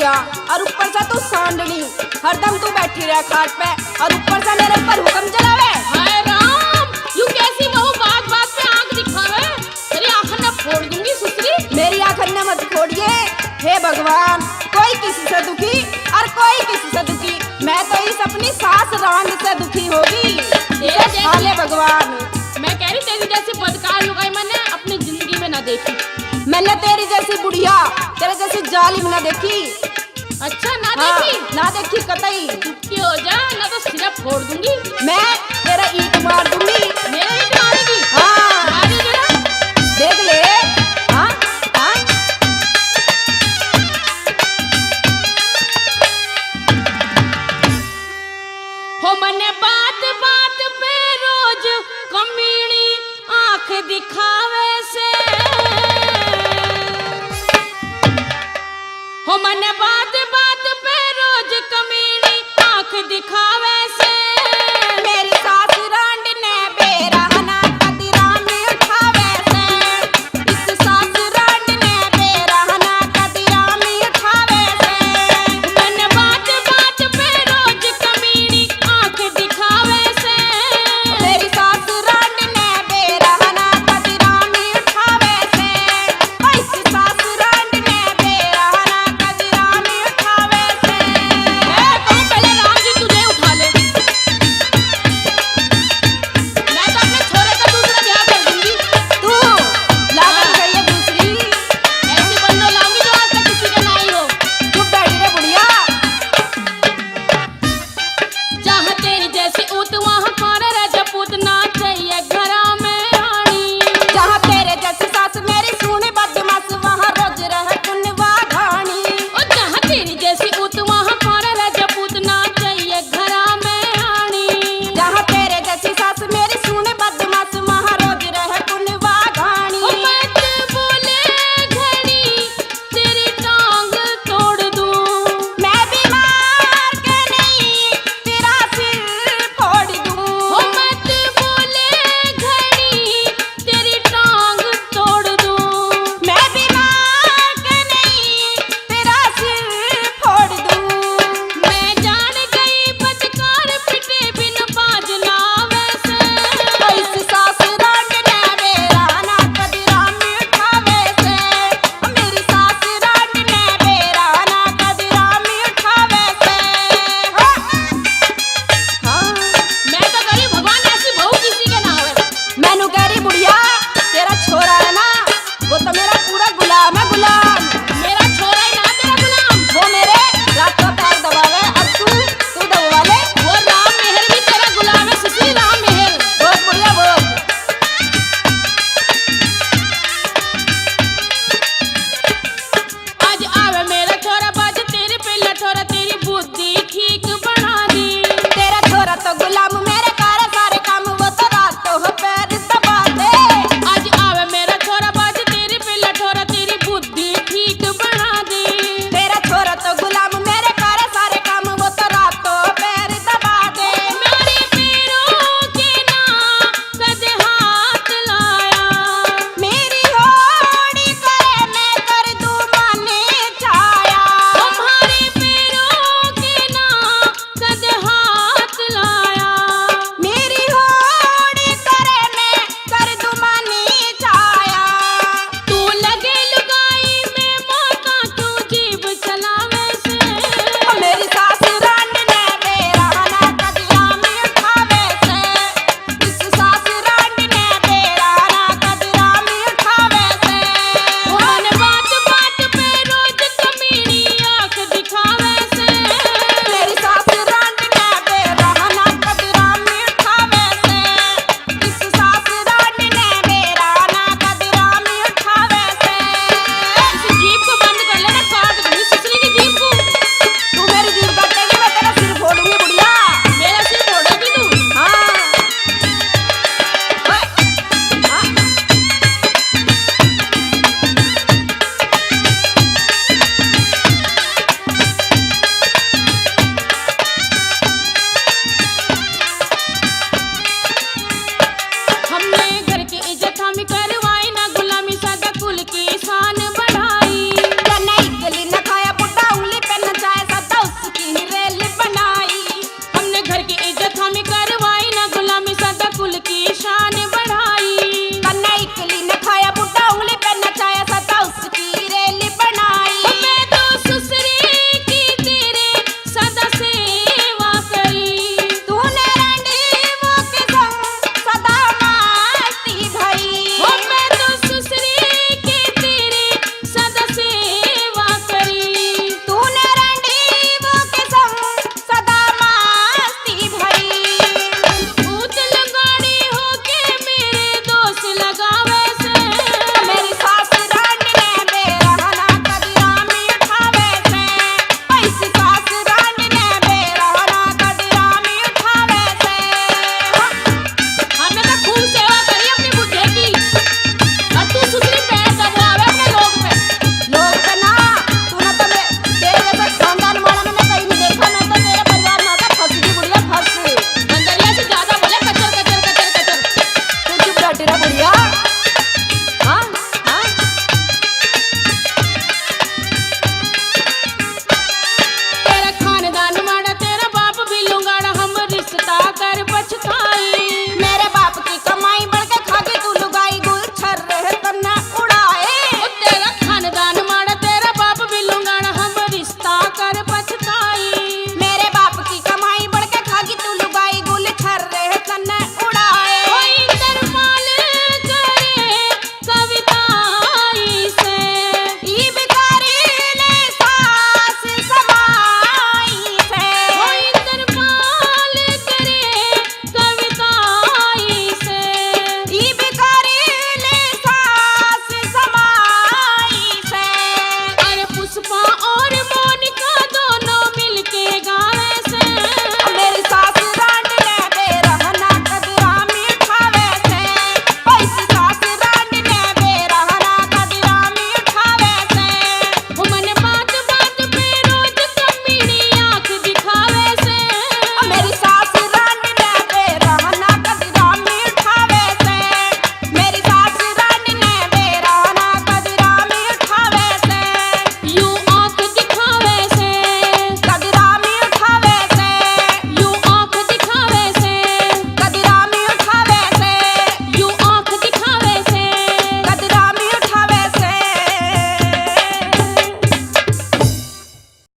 बुढ़िया और ऊपर से तू सांडनी, हरदम तू बैठी रहे खाट पे और ऊपर से मेरे ऊपर हुक्म चलावे। हाय राम, यू कैसी बहू बात बात पे आंख दिखावे, तेरी आंख न फोड़ दूंगी सुसरी। मेरी आंख न मत फोड़िए, हे भगवान, कोई किसी से दुखी और कोई किसी से दुखी, मैं तो इस अपनी सास रानी से दुखी होगी। हाले भगवान, मैं कह रही तेरी जैसी बदकार लुगाई मैंने अपनी जिंदगी में न देखी। मैंने तेरी जैसी बुढ़िया, तेरे जैसी जालिम न देखी। अच्छा ना हाँ, देखी? ना देखी कतई। चुपकी हो जा, ना तो सिर्फ फोड़ दूंगी। मैं तेरा ईंट मार दूंगी। मेरे